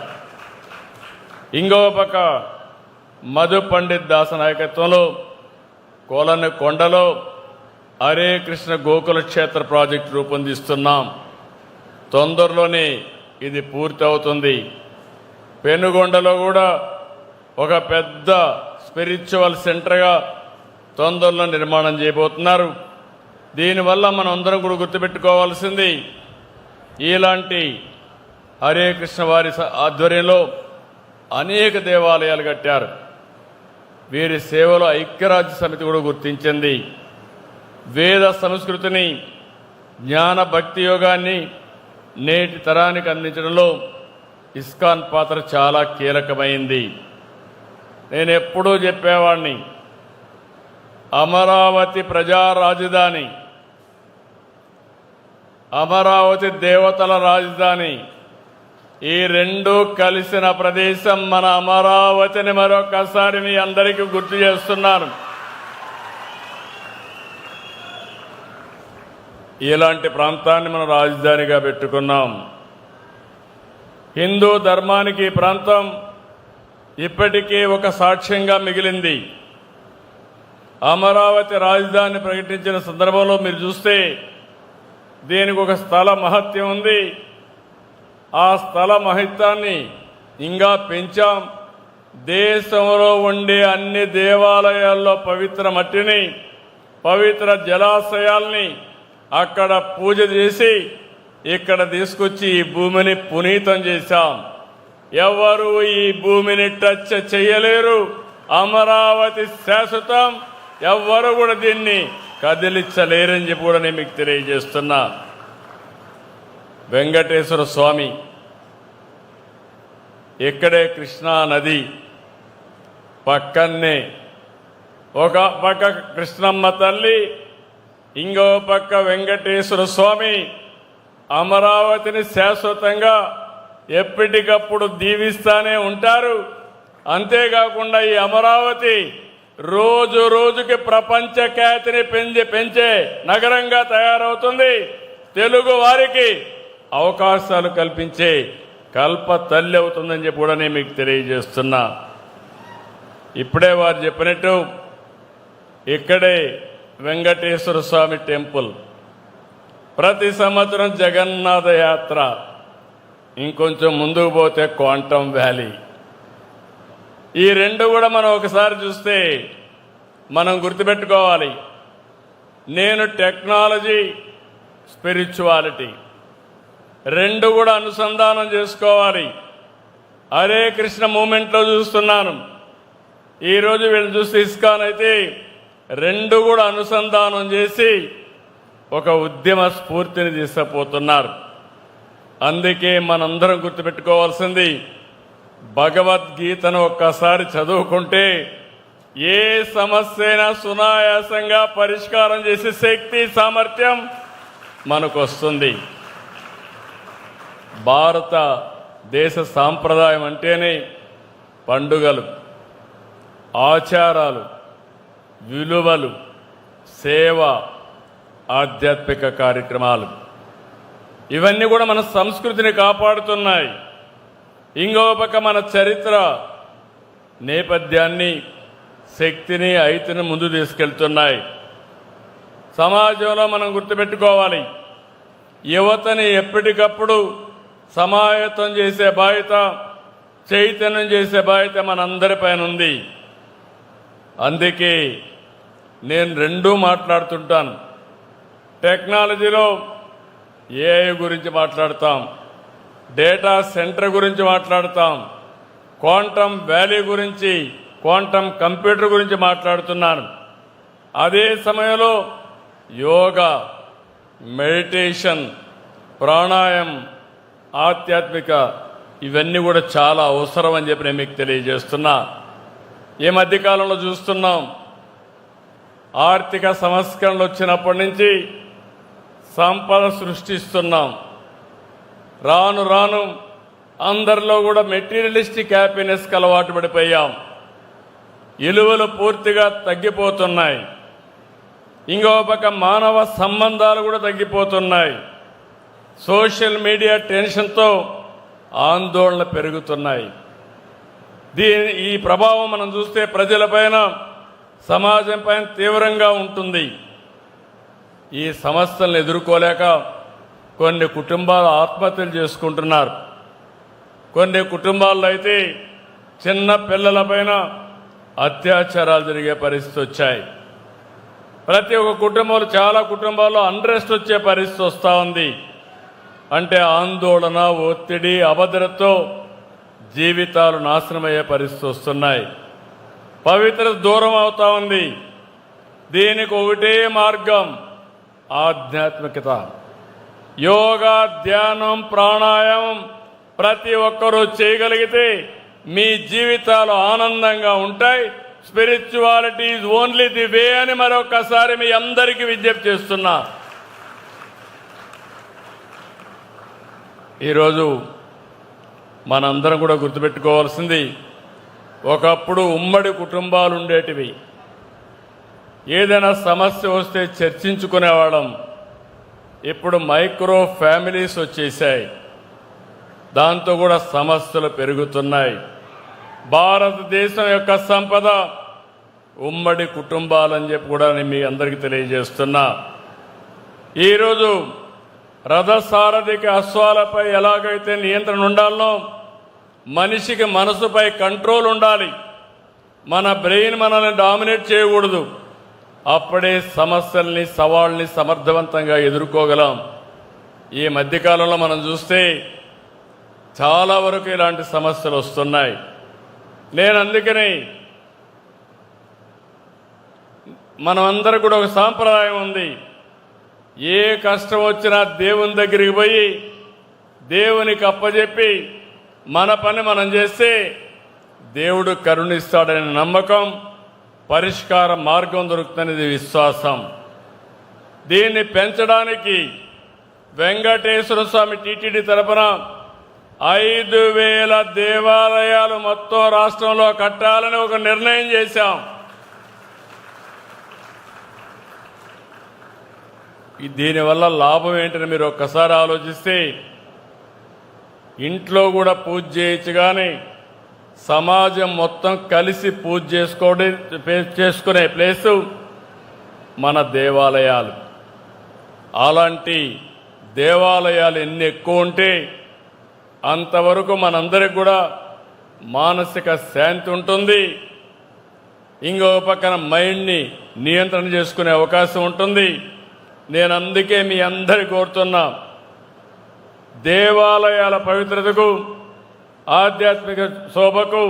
ఇంకో పక్క మధు పండిత్ దాస నాయకత్వంలో కొండలో హరే కృష్ణ గోకుల క్షేత్ర ప్రాజెక్టు రూపొందిస్తున్నాం. తొందరలోనే ఇది పూర్తి అవుతుంది. పెనుగొండలో కూడా ఒక పెద్ద స్పిరిచువల్ సెంటర్గా తొందరలో నిర్మాణం చేయబోతున్నారు. దీనివల్ల మనం అందరం కూడా గుర్తుపెట్టుకోవాల్సింది, ఇలాంటి హరే కృష్ణ వారి ఆధ్వర్యంలో అనేక దేవాలయాలు కట్టారు. వీరి సేవలో ఐక్యరాజ్య సమితి కూడా గుర్తించింది. వేద సంస్కృతిని, జ్ఞాన భక్తి యోగాన్ని నేటి తరానికి అందించడంలో ఇస్కాన్ పాత్ర చాలా కీలకమైంది. నేను ఎప్పుడూ చెప్పేవాడిని, అమరావతి ప్రజా రాజధాని, అమరావతి దేవతల రాజధాని, ఈ రెండు కలిసిన ప్రదేశం మన అమరావతిని మరొకసారి మీ అందరికీ గుర్తు చేస్తున్నాను. ఇలాంటి ప్రాంతాన్ని మనం రాజధానిగా పెట్టుకున్నాం. హిందూ ధర్మానికి ఈ ప్రాంతం ఇప్పటికీ ఒక సాక్ష్యంగా మిగిలింది. అమరావతి రాజధాని ప్రకటించిన సందర్భంలో మీరు చూస్తే దీనికి ఒక స్థల మహత్యం ఉంది. ఆ స్థల మహత్యాన్ని ఇంకా పెంచాం. దేశంలో ఉండే అన్ని దేవాలయాల్లో పవిత్ర మట్టిని, పవిత్ర జలాశయాల్ని అక్కడ పూజ చేసి ఇక్కడ తీసుకొచ్చి ఈ భూమిని పునీతం చేశాం. ఎవరు ఈ భూమిని టచ్ చేయలేరు. అమరావతి శాశ్వతం. ఎవ్వరు కూడా దీన్ని కదిలించలేరని చెప్పి కూడా నేను మీకు తెలియజేస్తున్నా. వెంకటేశ్వర స్వామి ఇక్కడే కృష్ణా నది పక్కనే, ఒక పక్క కృష్ణమ్మ తల్లి, ఇంకో పక్క వెంకటేశ్వర స్వామి అమరావతిని శాశ్వతంగా ఎప్పటికప్పుడు దీవిస్తానే ఉంటారు. అంతేకాకుండా ఈ అమరావతి రోజు రోజుకి ప్రపంచ ఖ్యాతిని పెంచే నగరంగా తయారవుతుంది. తెలుగు వారికి అవకాశాలు కల్పించే కల్ప తల్లి అవుతుందని చెప్పి కూడా నేను మీకు తెలియజేస్తున్నా. ఇప్పుడే వారు చెప్పినట్టు ఇక్కడే వెంకటేశ్వర స్వామి టెంపుల్, ప్రతి సంవత్సరం జగన్నాథ యాత్ర, ఇంకొంచెం ముందుకు పోతే క్వాంటమ్ వ్యాలీ. ఈ రెండు కూడా మనం ఒకసారి చూస్తే మనం గుర్తుపెట్టుకోవాలి. నేను టెక్నాలజీ, స్పిరిచువాలిటీ రెండు కూడా అనుసంధానం చేసుకోవాలి. హరే కృష్ణ మూమెంట్లో చూస్తున్నాను. ఈరోజు వీళ్ళు చూస్తే ఇస్కాన్ అయితే రెండు కూడా అనుసంధానం చేసి ఒక ఉద్యమ స్ఫూర్తిని తీసుకుపోతున్నారు. అందుకే మనందరం గుర్తుపెట్టుకోవాల్సింది, భగవద్గీతను ఒక్కసారి చదువుకుంటే ఏ సమస్య అయినా సునాయాసంగా పరిష్కారం చేసే శక్తి, సామర్థ్యం మనకు వస్తుంది. భారతదేశ సాంప్రదాయం అంటేనే పండుగలు, ఆచారాలు, విలువలు, సేవ, ఆధ్యాత్మిక కార్యక్రమాలు, ఇవన్నీ కూడా మన సంస్కృతిని కాపాడుతున్నాయి. ఇంకో పక్క మన చరిత్ర నేపథ్యాన్ని, శక్తిని, ఐతిని ముందు తీసుకెళ్తున్నాయి. సమాజంలో మనం గుర్తుపెట్టుకోవాలి, యువతని ఎప్పటికప్పుడు సమాయత్తం చేసే బాధ్యత, చైతన్యం చేసే బాధ్యత మనందరిపైన ఉంది. అందుకే నేను రెండూ మాట్లాడుతుంటాను. టెక్నాలజీలో ఏఐ గురించి మాట్లాడతాం, డేటా సెంటర్ గురించి మాట్లాడతాం, క్వాంటమ్ వ్యాలీ గురించి, క్వాంటమ్ కంప్యూటర్ గురించి మాట్లాడుతున్నాను. అదే సమయంలో యోగా, మెడిటేషన్, ప్రాణాయామం, ఆధ్యాత్మిక ఇవన్నీ కూడా చాలా అవసరం అని చెప్పి నేను మీకు తెలియజేస్తున్నా. ఈ మధ్యకాలంలో చూస్తున్నాం, ఆర్థిక సంస్కరణలు వచ్చినప్పటి నుంచి సంపద సృష్టిస్తున్నాం. రాను రాను అందరిలో కూడా మెటీరియలిస్టిక్ హ్యాపీనెస్కి అలవాటు పడిపోయాం. విలువలు పూర్తిగా తగ్గిపోతున్నాయి. ఇంకో పక్క మానవ సంబంధాలు కూడా తగ్గిపోతున్నాయి. సోషల్ మీడియా టెన్షన్తో ఆందోళన పెరుగుతున్నాయి. ఈ ప్రభావం మనం చూస్తే ప్రజలపైన, సమాజం పైన తీవ్రంగా ఉంటుంది. ఈ సమస్యలను ఎదుర్కోలేక కొన్ని కుటుంబాలు ఆత్మహత్యలు చేసుకుంటున్నారు. కొన్ని కుటుంబాల్లో అయితే చిన్న పిల్లలపైన అత్యాచారాలు జరిగే పరిస్థితి వచ్చాయి. ప్రతి ఒక్క కుటుంబంలో, చాలా కుటుంబాల్లో అన్రెస్ట్ వచ్చే పరిస్థితి వస్తూ ఉంది. అంటే ఆందోళన, ఒత్తిడి, అభద్రతతో జీవితాలు నాశనమయ్యే పరిస్థితి వస్తున్నాయి. పవిత్రత దూరం అవుతా ఉంది. దీనికి ఒకటే మార్గం, ఆధ్యాత్మికత. యోగా, ధ్యానం, ప్రాణాయామం ప్రతి ఒక్కరూ చేయగలిగితే మీ జీవితాలు ఆనందంగా ఉంటాయి. Spirituality is only the way అని మరొకసారి మీ అందరికీ విజ్ఞప్తి చేస్తున్నా. ఈరోజు మనందరం కూడా గుర్తుపెట్టుకోవాల్సింది, ఒకప్పుడు ఉమ్మడి కుటుంబాలు ఉండేటివి. ఏదైనా సమస్య వస్తే చర్చించుకునేవాళ్ళం. ఇప్పుడు మైక్రో ఫ్యామిలీస్ వచ్చేసాయి. దాంతో కూడా సమస్యలు పెరుగుతున్నాయి. భారతదేశం యొక్క సంపద ఉమ్మడి కుటుంబాలని చెప్పి కూడా నేను మీ అందరికీ తెలియజేస్తున్నా. ఈరోజు రథసారథికి అశ్వాలపై ఎలాగైతే నియంత్రణ ఉండాలనో, మనిషికి మనసుపై కంట్రోల్ ఉండాలి. మన బ్రెయిన్ మనల్ని డామినేట్ చేయకూడదు. అప్పుడే సమస్యల్ని, సవాళ్ళని సమర్థవంతంగా ఎదుర్కోగలం. ఈ మధ్యకాలంలో మనం చూస్తే చాలా వరకు ఇలాంటి సమస్యలు వస్తున్నాయి. నేను అందుకని మనమందరం కూడా ఒక సాంప్రదాయం ఉంది. ఏ కష్టం వచ్చినా దేవుని దగ్గరికి పోయి దేవునికి అప్పచెప్పి మన పని మనం చేస్తే దేవుడు కరుణిస్తాడనే నమ్మకం, పరిష్కార మార్గం దొరుకుతుందనేది విశ్వాసం. దీన్ని పెంచడానికి వెంకటేశ్వర స్వామి టీటీడీ తరపున 5,000 దేవాలయాలు మొత్తం రాష్ట్రంలో కట్టాలని ఒక నిర్ణయం చేశాం. దీనివల్ల లాభం ఏంటని మీరు ఒక్కసారి ఆలోచిస్తే, ఇంట్లో కూడా పూజ చేయొచ్చు, కానీ సమాజం మొత్తం కలిసి పూజ చేసుకునే ప్లేసు మన దేవాలయాలు. అలాంటి దేవాలయాలు ఎన్ని ఎక్కువ ఉంటే అంతవరకు మనందరికి కూడా మానసిక శాంతి ఉంటుంది. ఇంకో పక్కన మైండ్ని నియంత్రణ చేసుకునే అవకాశం ఉంటుంది. నేను అందుకే మీ అందరి కోరుతున్నా, దేవాలయాల పవిత్రతకు, ఆధ్యాత్మిక శోభకు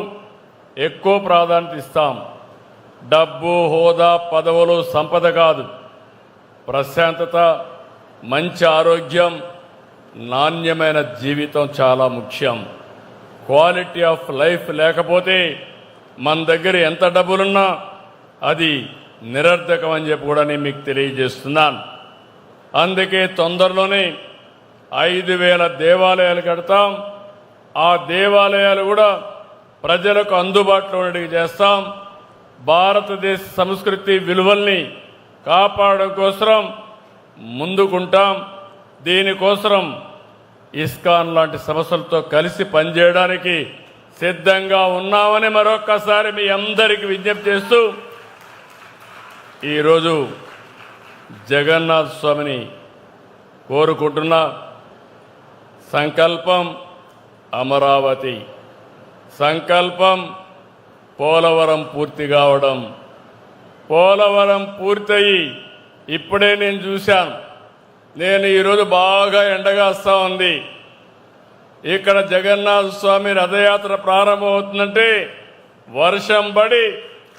ఎక్కువ ప్రాధాన్యత ఇస్తాం. డబ్బు, హోదా, పదవులు సంపద కాదు. ప్రశాంతత, మంచి ఆరోగ్యం, నాణ్యమైన జీవితం చాలా ముఖ్యం. క్వాలిటీ ఆఫ్ లైఫ్ లేకపోతే మన దగ్గర ఎంత డబ్బులున్నా అది నిరర్ధకం అని చెప్పి కూడా నేను మీకు తెలియజేస్తున్నాను. అందుకే తొందరలోనే 5,000 దేవాలయాలు కడతాం. ఆ దేవాలయాలు కూడా ప్రజలకు అందుబాటులో ఉండేవి చేస్తాం. భారతదేశ సంస్కృతి విలువల్ని కాపాడడం కోసం ముందుకుంటాం. దీనికోసం ఇస్కాన్ లాంటి సంస్థలతో కలిసి పనిచేయడానికి సిద్ధంగా ఉన్నామని మరొక్కసారి మీ అందరికీ విజ్ఞప్తి చేస్తూ, ఈరోజు జగన్నాథ స్వామిని కోరుకుంటున్నా. సంకల్పం అమరావతి, సంకల్పం పోలవరం పూర్తి కావడం, పోలవరం పూర్తయి ఇప్పుడే నేను చూశాను. నేను ఈరోజు బాగా ఎండగాస్తా ఉంది. ఇక్కడ జగన్నాథ స్వామి రథయాత్ర ప్రారంభమవుతుందంటే వర్షం పడి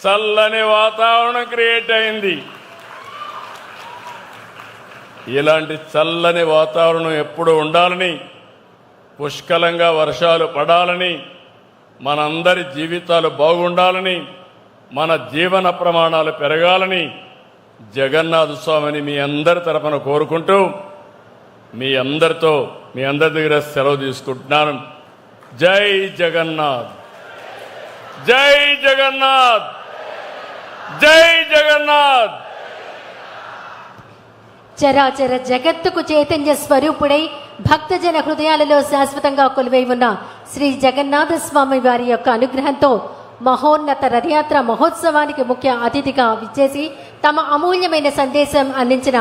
చల్లని వాతావరణం క్రియేట్ అయింది. ఇలాంటి చల్లని వాతావరణం ఎప్పుడు ఉండాలని, పుష్కలంగా వర్షాలు పడాలని, మనందరి జీవితాలు బాగుండాలని, మన జీవన ప్రమాణాలు పెరగాలని జగన్నాథ స్వామిని మీ అందరి తరపున కోరుకుంటూ మీ అందరి దగ్గర సెలవు తీసుకుంటున్నాను. జై జగన్నాథ్, జై జగన్నాథ్, జై జగన్నాథ్. చరాచర జగత్తుకు చైతన్య స్వరూపుడై భక్తజన హృదయాలలో శాశ్వతంగా కొలువై ఉన్న శ్రీ జగన్నాథ స్వామి వారి యొక్క అనుగ్రహంతో మహోన్నత రథయాత్ర మహోత్సవానికి ముఖ్య అతిథిగా విచ్చేసి తమ అమూల్యమైన సందేశం అందించిన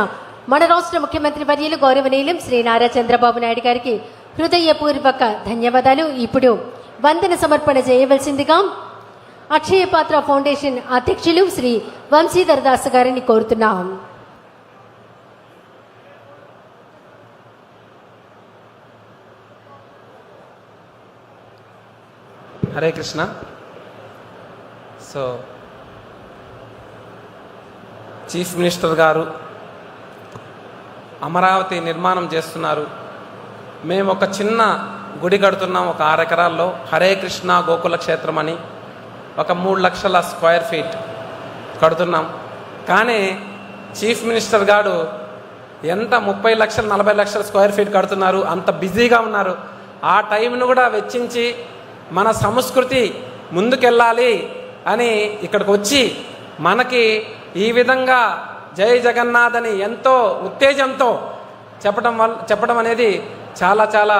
మన రాష్ట్ర ముఖ్యమంత్రి వర్యులు గౌరవనీయులు శ్రీ నారా చంద్రబాబు నాయుడు గారికి హృదయపూర్వక ధన్యవాదాలు. ఇప్పుడు వందన సమర్పణ చేయవలసిందిగా అక్షయ పాత్ర ఫౌండేషన్ అధ్యక్షులు శ్రీ వంశీధర్ దాస్ గారిని కోరుతున్నాం. Hare Krishna. So chief minister గారు అమరావతి నిర్మాణం చేస్తున్నారు. మేము ఒక చిన్న గుడి కడుతున్నాం, ఒక 6 ఎకరాల్లో హరే కృష్ణ గోకుల క్షేత్రం అని. ఒక 3 లక్షల స్క్వేర్ ఫీట్ కడుతున్నాం. కానీ చీఫ్ మినిస్టర్ గారు ఎంత 30 లక్షలు 40 లక్షల స్క్వేర్ ఫీట్ కడుతున్నారు, అంత బిజీగా ఉన్నారు. ఆ టైంను కూడా వెచ్చించి మన సంస్కృతి ముందుకెళ్ళాలి అని ఇక్కడికి వచ్చి మనకి ఈ విధంగా జై జగన్నాథ్ అని ఎంతో ఉత్తేజంతో చెప్పడం అనేది చాలా చాలా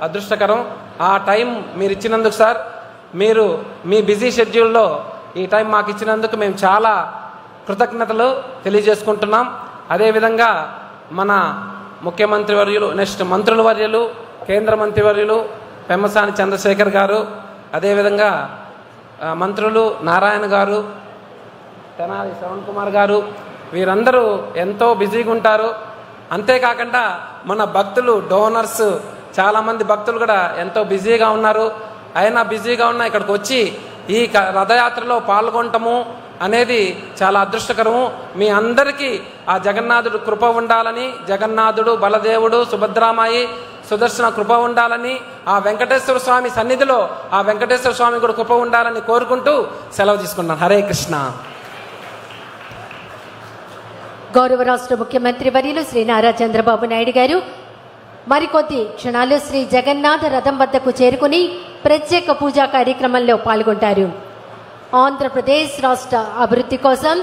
అదృష్టకరం. ఆ టైం మీరు ఇచ్చినందుకు సార్, మీరు మీ బిజీ షెడ్యూల్లో ఈ టైం మాకు ఇచ్చినందుకు మేము చాలా కృతజ్ఞతలు తెలియజేసుకుంటున్నాం. అదేవిధంగా మన ముఖ్యమంత్రి వర్యులు, నెక్స్ట్ మంత్రుల వర్యులు, కేంద్ర మంత్రివర్యులు పెమ్మసాని చంద్రశేఖర్ గారు, అదేవిధంగా మంత్రులు నారాయణ గారు, తెనాలి శ్రవణ్ కుమార్ గారు, వీరందరూ ఎంతో బిజీగా ఉంటారు. అంతేకాకుండా మన భక్తులు, డోనర్స్, చాలామంది భక్తులు కూడా ఎంతో బిజీగా ఉన్నారు. అయినా బిజీగా ఉన్న ఇక్కడికి వచ్చి ఈ రథయాత్రలో పాల్గొనటము అనేది చాలా అదృష్టకరము. మీ అందరికీ ఆ జగన్నాథుడు కృప ఉండాలని, జగన్నాథుడు, బలదేవుడు, సుభద్రామాయి, సుదర్శన కృప ఉండాలని, ఆ వెంకటేశ్వర స్వామి సన్నిధిలో ఆ వెంకటేశ్వర స్వామి కూడా కృప ఉండాలని కోరుకుంటూ సెలవు తీసుకున్నాను. హరే కృష్ణ. గౌరవ రాష్ట్ర ముఖ్యమంత్రి వర్యులు శ్రీ నారా చంద్రబాబు నాయుడు గారు మరికొద్ది క్షణాలు శ్రీ జగన్నాథ రథం వద్దకు చేరుకుని ప్రత్యేక పూజా కార్యక్రమంలో పాల్గొంటారు. ఆంధ్రప్రదేశ్ రాష్ట్ర అభివృద్ధి కోసం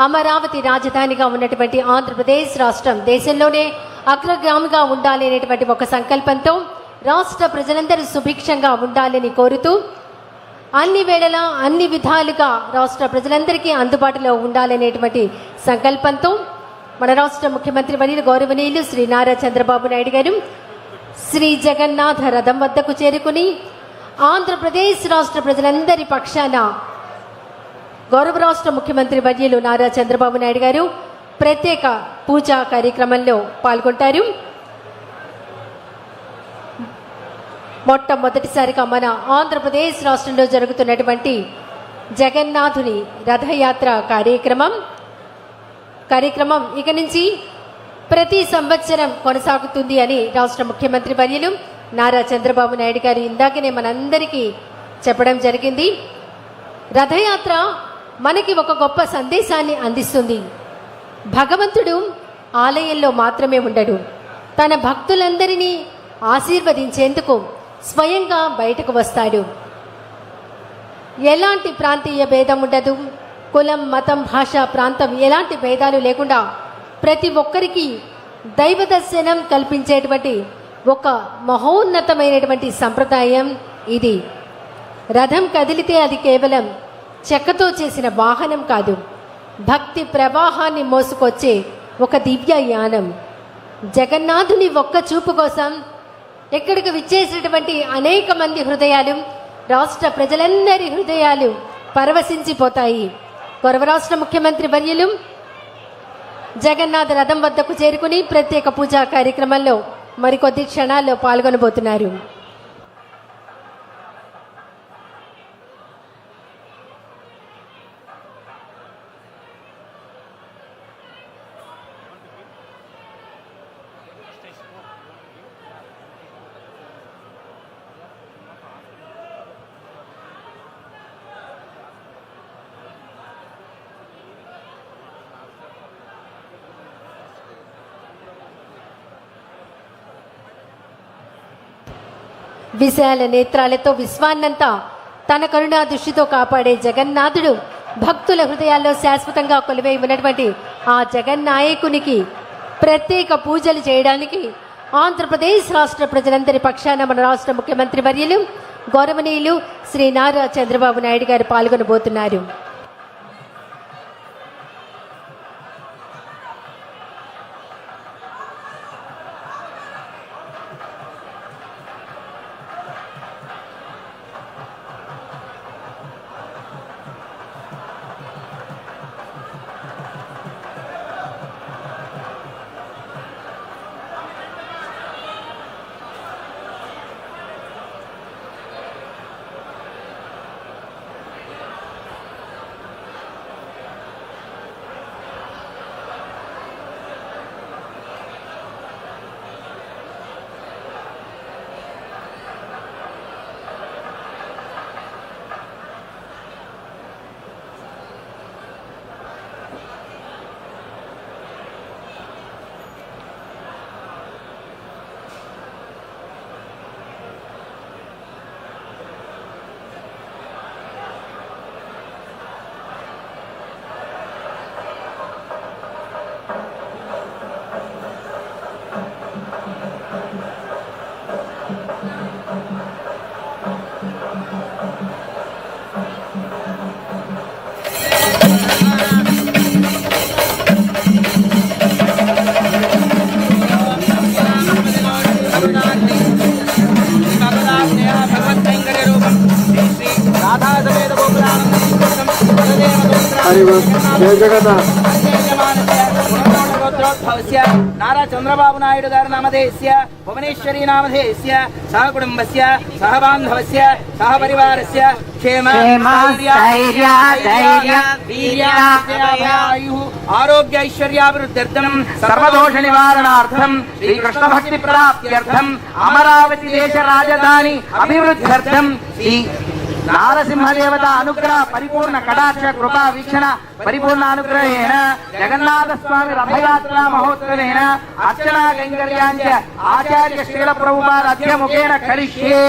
అమరావతి రాజధానిగా ఉన్నటువంటి ఆంధ్రప్రదేశ్ రాష్ట్రం దేశంలోనే అగ్రగామిగా ఉండాలి అనేటువంటి ఒక సంకల్పంతో రాష్ట్ర ప్రజలందరూ సుభిక్షంగా ఉండాలని కోరుతూ అన్ని వేళలా అన్ని విధాలుగా రాష్ట్ర ప్రజలందరికీ అందుబాటులో ఉండాలనేటువంటి సంకల్పంతో మన రాష్ట్ర ముఖ్యమంత్రి వర్యులు గౌరవనీయులు శ్రీ నారా చంద్రబాబు నాయుడు గారు శ్రీ జగన్నాథ రథం వద్దకు చేరుకుని ఆంధ్రప్రదేశ్ రాష్ట్ర ప్రజలందరి పక్షాన గౌరవ రాష్ట్ర ముఖ్యమంత్రి వర్యులు నారా చంద్రబాబు నాయుడు గారు ప్రత్యేక పూజా కార్యక్రమంలో పాల్గొంటారు. మొట్టమొదటిసారిగా మన ఆంధ్రప్రదేశ్ రాష్ట్రంలో జరుగుతున్నటువంటి జగన్నాథుని రథయాత్ర కార్యక్రమం ఇక నుంచి ప్రతి సంవత్సరం కొనసాగుతుంది అని రాష్ట్ర ముఖ్యమంత్రి వర్యులు నారా చంద్రబాబు నాయుడు గారు ఇందాకనే మనందరికీ చెప్పడం జరిగింది. రథయాత్ర మనకి ఒక గొప్ప సందేశాన్ని అందిస్తుంది. భగవంతుడు ఆలయంలో మాత్రమే ఉండడు, తన భక్తులందరినీ ఆశీర్వదించేందుకు స్వయంగా బయటకు వస్తాడు. ఎలాంటి ప్రాంతీయ భేదం ఉండదు, కులం, మతం, భాష, ప్రాంతం ఎలాంటి భేదాలు లేకుండా ప్రతి ఒక్కరికి దైవ దర్శనం కల్పించేటువంటి ఒక మహోన్నతమైనటువంటి సంప్రదాయం ఇది. రథం కదిలితే అది కేవలం చెక్కతో చేసిన వాహనం కాదు, భక్తి ప్రవాహాన్ని మోసుకొచ్చే ఒక దివ్య యానం. జగన్నాథుని ఒక్క చూపు కోసం ఇక్కడికి విచ్చేసినటువంటి అనేక మంది హృదయాలు, రాష్ట్ర ప్రజలందరి హృదయాలు పరవశించిపోతాయి. గౌరవ రాష్ట్ర ముఖ్యమంత్రి వర్యులు జగన్నాథ రథం వద్దకు చేరుకుని ప్రత్యేక పూజా కార్యక్రమంలో మరికొద్ది క్షణాల్లో పాల్గొనబోతున్నారు. విశాల నేత్రాలతో విశ్వాన్నంతా తన కరుణా దృష్టితో కాపాడే జగన్నాథుడు భక్తుల హృదయాల్లో శాశ్వతంగా కొలువై ఉన్నటువంటి ఆ జగన్నాయకునికి ప్రత్యేక పూజలు చేయడానికి ఆంధ్రప్రదేశ్ రాష్ట్ర ప్రజలందరి పక్షాన మన రాష్ట్ర ముఖ్యమంత్రి వర్యులు గౌరవనీయులు శ్రీ నారా చంద్రబాబు నాయుడు గారు పాల్గొనబోతున్నారు. नारा चंद्रबाबु नायडु गारि नामधेयस्य भुवनेश्वरी नामधेयस्य सह कुटुम्बस्य सह बान्धवस्य सह परिवारस्य क्षेम स्थैर्य आरोग्य ऐश्वर्याभिवृद्ध्यर्थं सर्वदोष निवारणार्थं श्रीकृष्ण भक्ति प्राप्त्यर्थं अमरावती देश राजधानी अभिवृद्ध्यर्थं श्री नारसिंहदेवत अनुग्रह परिपूर्ण कटाक्ष कृपा वीक्षण परिपूर्ण अनुग्रहेण जगन्नाथ स्वामी रथयात्रा महोत्सवेन अर्चना कैंकर्यांच आचार्य श्रील प्रभुपाद अद्य मुखेन करिष्ये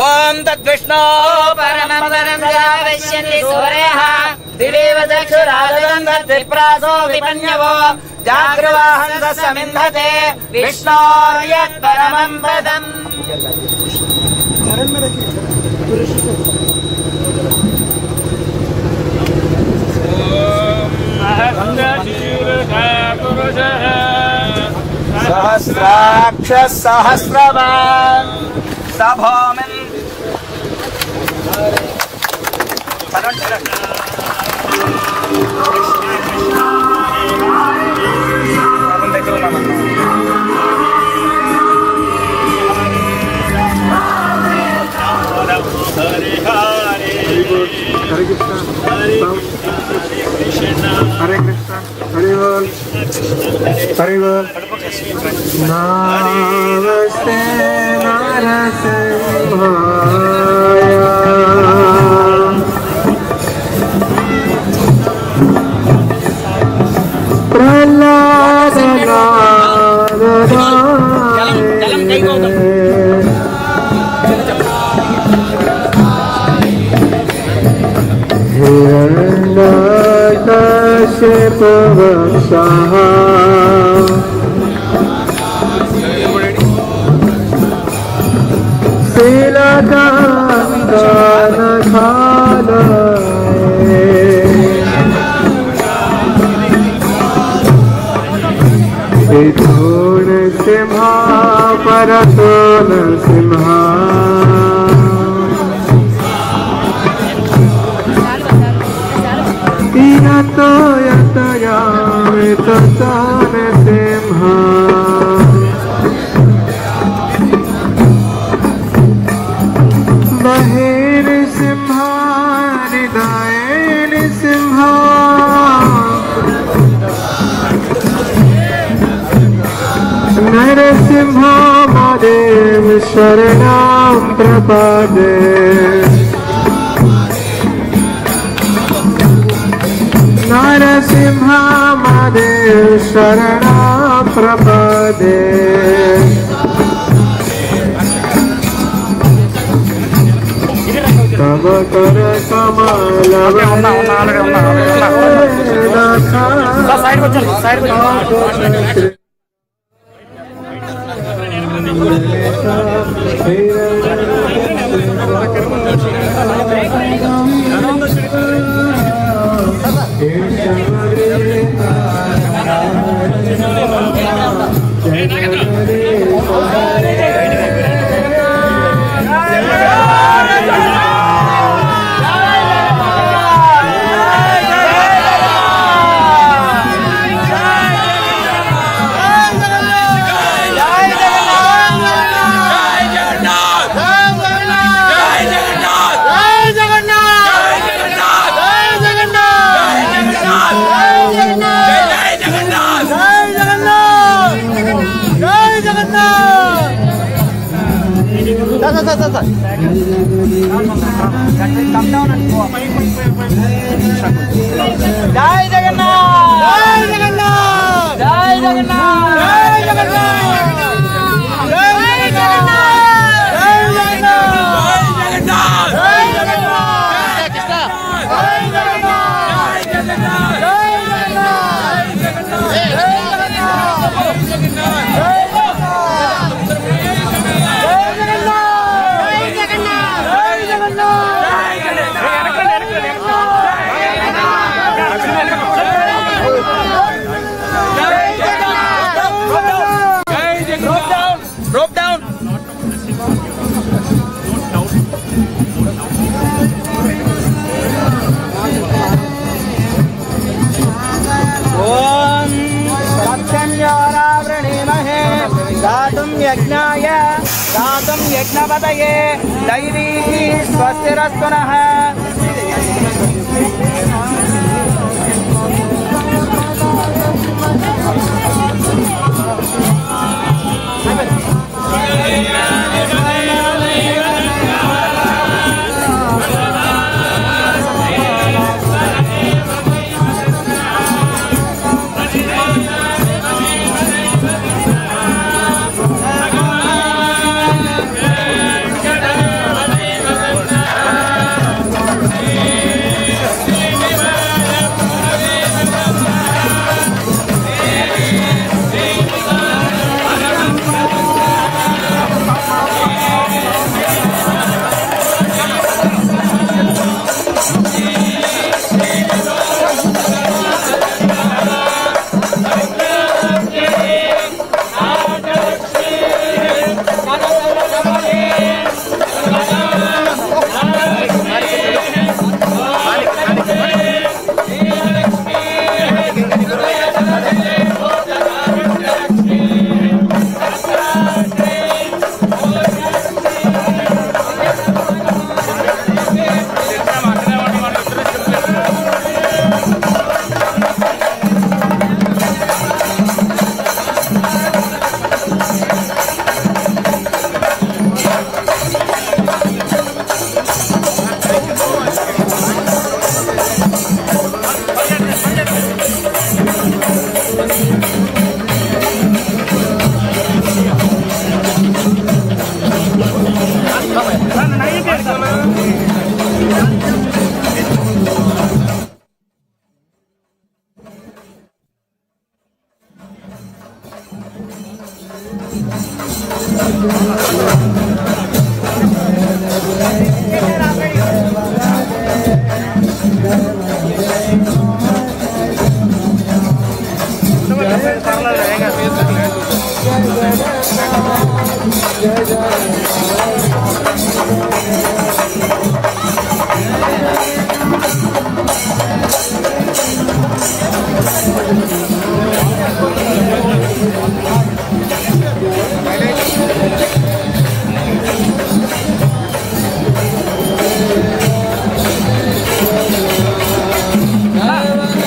ఓం తద్విష్ణో పరమం పరం పశ్యంతి సూర్యః దివేవ చక్షురాజగం తద్విప్రాసో విపన్యవో జాగ్రవాహం సమింధతే విష్ణోర్యత్ పరమం పదం. సహస్రాక్ష సహస్రవాన్ సభోమిన్ హరే కృష్ణ హరి బోల్ హరి బోల్ నమస్తే నరసింహాయ सिंहा परतो न सिंहा तीन तो यतयामित तान सिंहा महेर सिंहा निदायन सिंहा नरसिंहा महादेव शरणं प्रपदे नरसिंहा महादेव शरणं प्रपदे तव कर कमल జై జగన్నాథ్ జై జగన్నాథ్ జై జగన్నాథ్ జై జగన్నాథ్ జై జగన్నాథ్ జై జగన్నాథ్ జై జగన్నాథ్ కృష్ణ జై జగన్నాథ్ జై జగన్నాథ్ జై జగన్నాథ్ జై Rope down. Om Satyanyavranemahe Datum Yajnaya Datum Yajnapataye Daivi Swastirastanaha.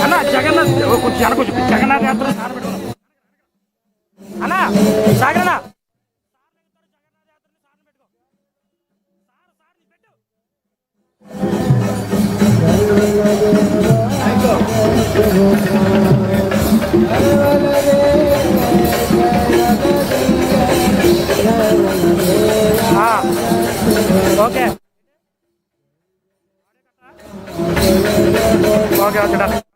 అన్న జగన్నాథ్ కొంచెం కొంచెం జగన్నాథ్ యాత్ర అన్న సాగరన్నా ఓకే ఓకే ఓకే